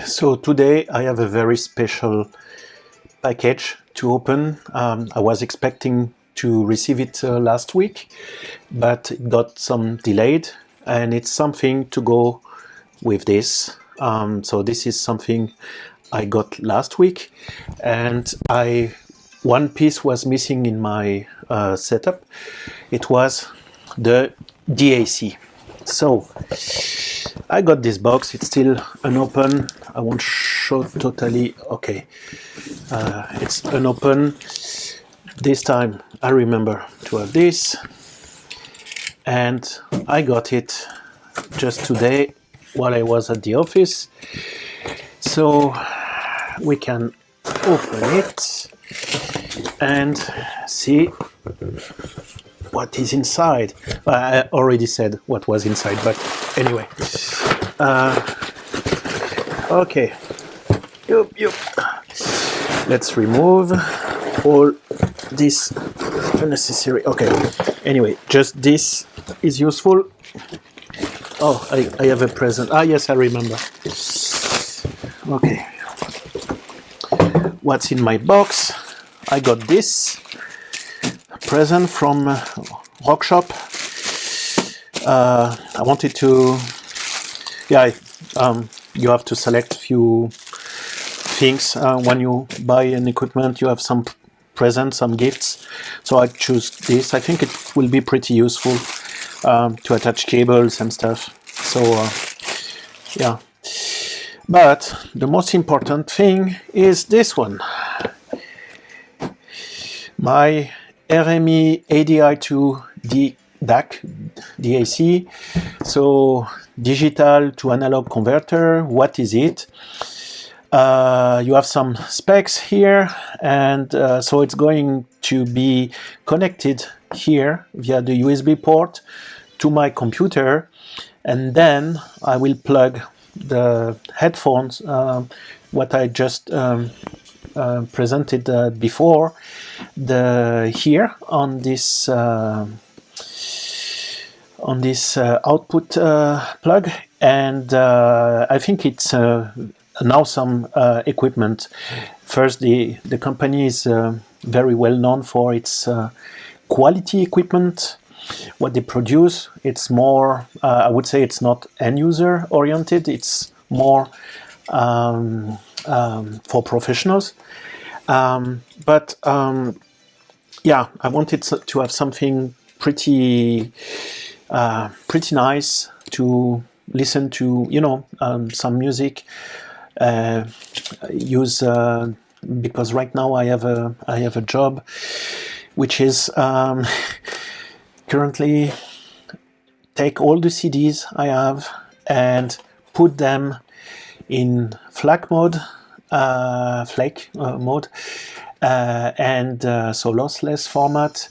So today I have a very special package to open. I was expecting to receive it last week, but it got some delayed, and it's something to go with this. So this is something I got last week, and one piece was missing in my setup. It was the DAC. So I got this box. It's still unopened. I won't show totally. Okay, it's unopened. This time I remember to have this, and I got it just today while I was at the office. So we can open it and see what is inside. I already said what was inside, but anyway. Okay. Yup. Let's remove all this unnecessary. Okay. Anyway, just this is useful. Oh, I have a present. Ah, yes, I remember. Okay. What's in my box? I got this present from Rock Shop. I wanted to, you have to select few things when you buy an equipment. You have some presents, some gifts. So I choose this. I think it will be pretty useful to attach cables and stuff. So yeah. But the most important thing is this one. My RME ADI-2 DAC, DAC, so digital to analog converter. What is it? You have some specs here, and so it's going to be connected here via the USB port to my computer, and then I will plug the headphones, what I just presented before, here on this output plug, and I think it's now some equipment. First, the company is very well known for its quality equipment. What they produce, it's more, I would say it's not end user oriented, it's more for professionals. Yeah, I wanted to have something pretty nice to listen to, some music, use, because right now I have a job which is currently take all the CDs I have and put them in FLAC mode, and so lossless format,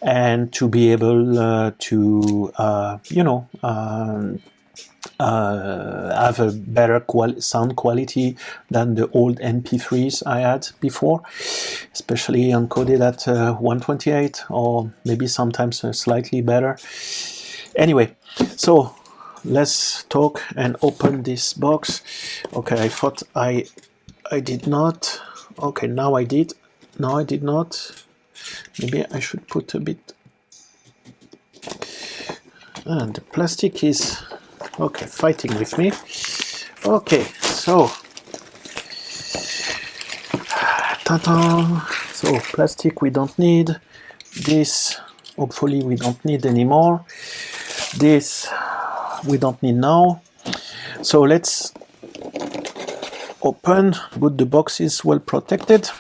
and to be able to have a better sound quality than the old MP3s I had before, especially encoded at 128, or maybe sometimes slightly better. Anyway, so let's talk and open this box. Okay, I thought I did not. Okay, now I did. No, I did not. Maybe I should put a bit. And the plastic is okay, fighting with me. Okay, so ta-da! So plastic we don't need. This hopefully we don't need anymore. This we don't need now. So let's open. Good, the box is well protected.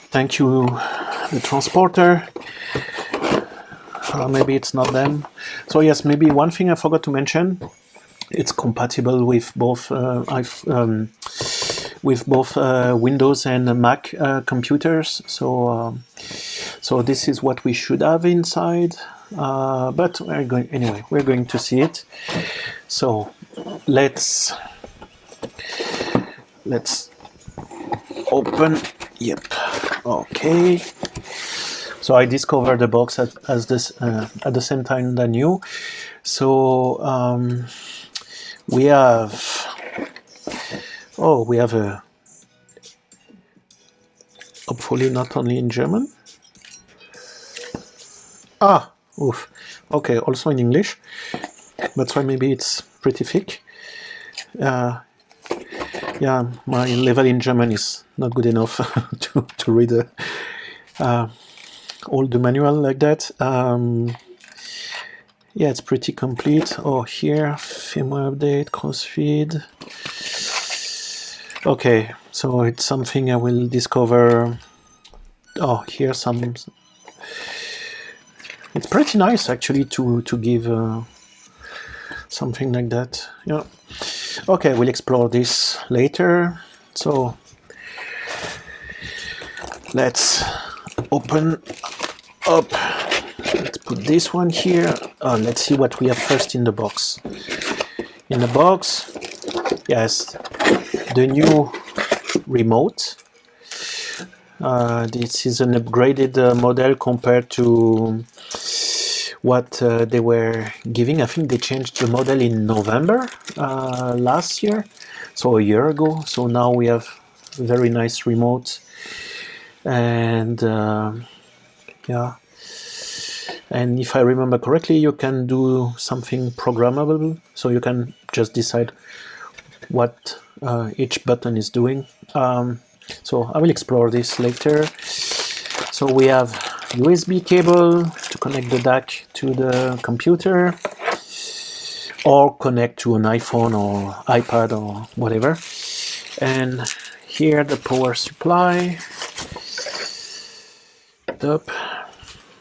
Thank you, the transporter. Maybe it's not them. So yes, maybe one thing I forgot to mention. It's compatible with both Windows and Mac computers. So this is what we should have inside. But we're going to see it. So let's open. Yep. Okay. So I discovered the box at the same time than you. So we have Oh, we have a, hopefully not only in German. Ah, oof. Okay, also in English. That's why maybe it's pretty thick. Yeah, my level in German is not good enough to read all the manual like that. Yeah, it's pretty complete. Oh, here, firmware update, crossfeed. Okay, so it's something I will discover. Oh, here some. It's pretty nice actually to give something like that. Yeah. Okay, we'll explore this later. So let's open up. Let's put this one here. Let's see what we have first in the box. In the box, yes, the new remote. This is an upgraded model compared to what they were giving. I think they changed the model in November last year, so a year ago. So now we have a very nice remote, and yeah. And if I remember correctly, you can do something programmable, so you can just decide what each button is doing. So I will explore this later. So we have USB cable to connect the DAC to the computer, or connect to an iPhone or iPad or whatever. And here the power supply. Up.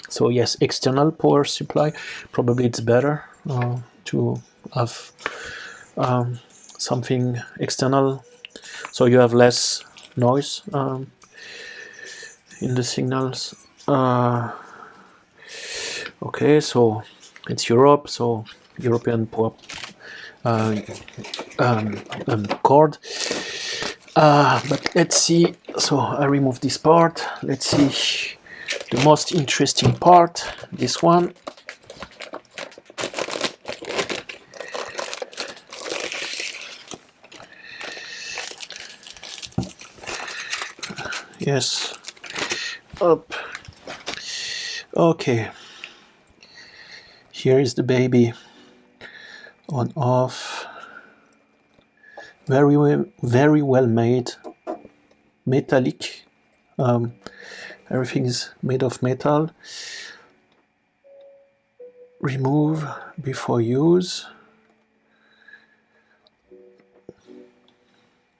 So yes, external power supply. Probably it's better to have something external, so you have less noise in the signals. Okay, so it's Europe, so European power cord. But let's see. So I remove this part. Let's see the most interesting part, this one. Yes, up. Okay, here is the baby. On, off. Very well made, metallic. Everything is made of metal. Remove before use.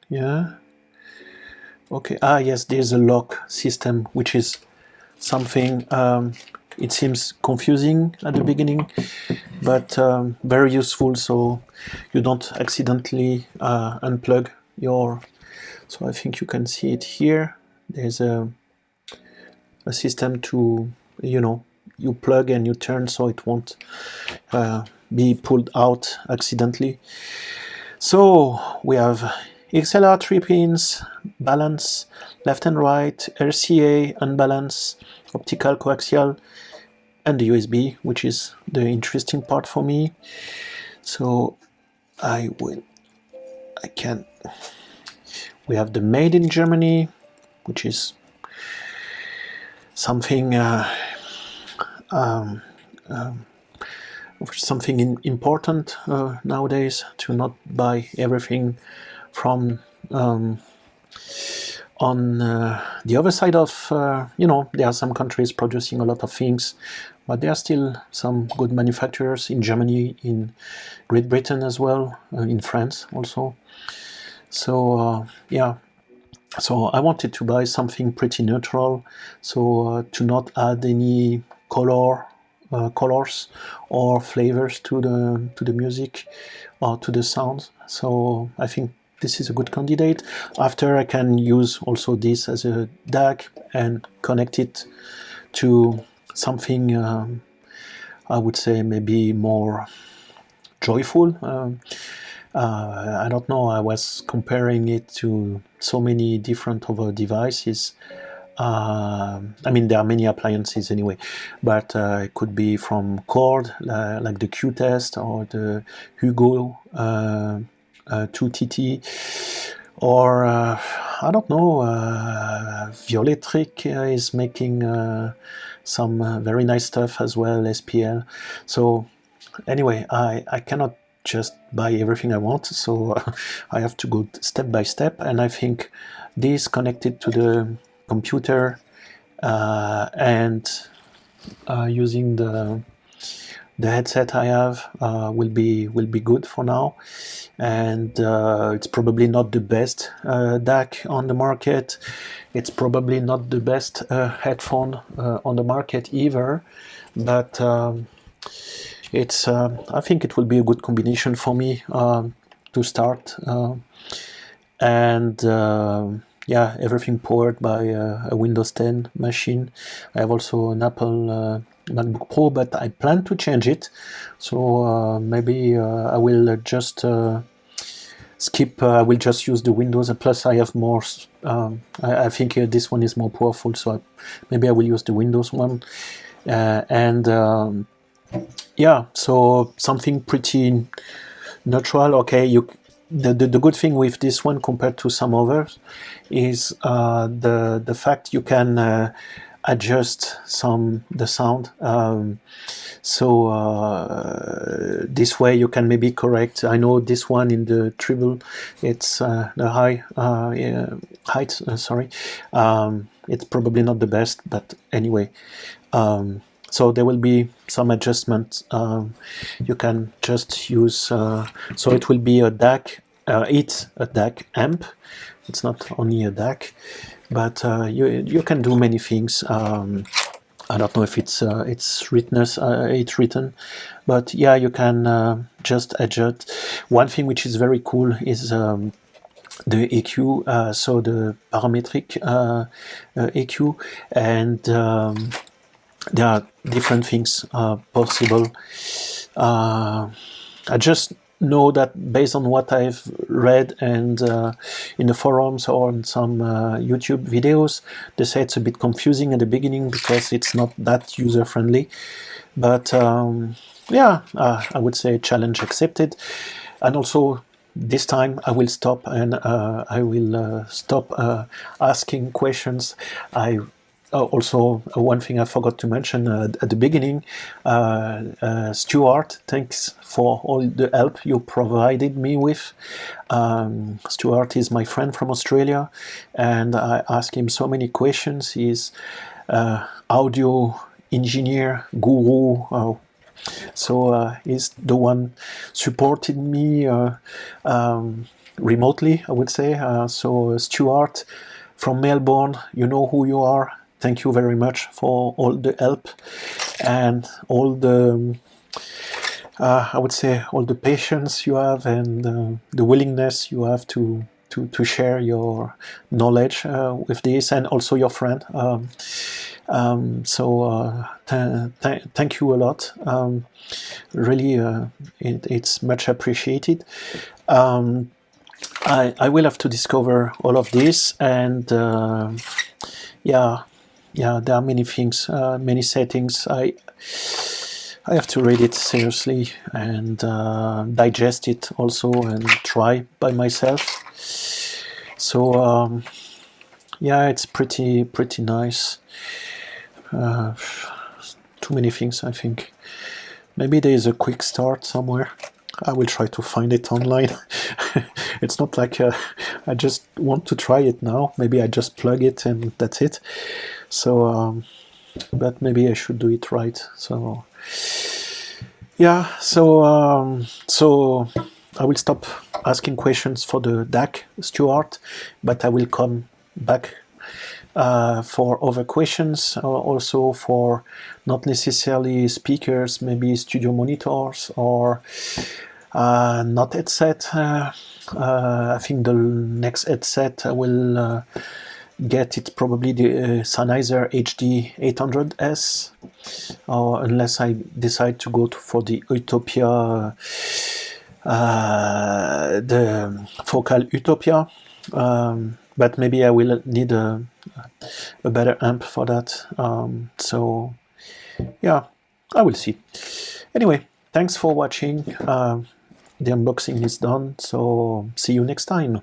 Yeah. Okay. Ah, yes. There's a lock system, which is something. It seems confusing at the beginning, but very useful. So you don't accidentally unplug your. So I think you can see it here. There's a system to, you plug and you turn, so it won't be pulled out accidentally. So we have XLR 3 pins, balance, left and right, RCA, unbalance, optical coaxial, and the USB, which is the interesting part for me. So we have the made in Germany, which is something important nowadays, to not buy everything from on the other side of, there are some countries producing a lot of things, but there are still some good manufacturers in Germany, in Great Britain as well, in France also. So yeah. So I wanted to buy something pretty neutral, so to not add any colors or flavors to the music or to the sound. So I think this is a good candidate. After, I can use also this as a DAC and connect it to something I would say maybe more joyful. I don't know, I was comparing it to so many different other devices. I mean, there are many appliances anyway, but it could be from Cord, like the Q-Test or the Hugo 2TT, or I don't know, Violetric is making some very nice stuff as well, SPL. So anyway, I cannot just buy everything I want, so I have to go step by step, and I think this connected to the computer and using the headset I have will be good for now. And it's probably not the best DAC on the market. It's probably not the best headphone on the market either, but it's I think it will be a good combination for me to start, and yeah, everything powered by a Windows 10 machine. I have also an Apple MacBook Pro, but I plan to change it, so maybe I will just skip. I will just use the Windows, and plus I have more. I think this one is more powerful, so maybe I will use the Windows one, and yeah, so something pretty neutral. Okay, the good thing with this one compared to some others is the fact you can adjust the sound. So this way you can maybe correct. I know this one in the treble, it's the height. Sorry, it's probably not the best, but anyway. So there will be some adjustments. You can just use, so it will be a DAC, it's a DAC amp. It's not only a DAC, but you can do many things. I don't know if it's written, but yeah, you can just adjust. One thing which is very cool is the EQ, so the parametric EQ, and there are different things possible. I just know that based on what I've read and in the forums or on some YouTube videos, they say it's a bit confusing at the beginning because it's not that user-friendly. But yeah, I would say challenge accepted. And also this time I will stop and I will stop asking questions. Also, one thing I forgot to mention at the beginning, Stuart, thanks for all the help you provided me with. Stuart is my friend from Australia, and I asked him so many questions. He's audio engineer guru, so he's the one supporting me remotely, I would say. So Stuart from Melbourne, you know who you are. Thank you very much for all the help and all the, I would say, all the patience you have and the willingness you have to share your knowledge with this, and also your friend. So thank you a lot. Really, it's much appreciated. I will have to discover all of this, and yeah, there are many things, many settings. I have to read it seriously and digest it also and try by myself. So yeah, it's pretty nice. Too many things, I think. Maybe there is a quick start somewhere. I will try to find it online. It's not like I just want to try it now. Maybe I just plug it and that's it. So, but maybe I should do it right. So, yeah. So, so I will stop asking questions for the DAC, Stuart, but I will come back for other questions, also for not necessarily speakers, maybe studio monitors or not headset. I think the next headset I will get it probably the Sennheiser HD800S, unless I decide to go for the Utopia, the Focal Utopia. But maybe I will need a better amp for that. So yeah, I will see. Anyway, thanks for watching. The unboxing is done, so see you next time.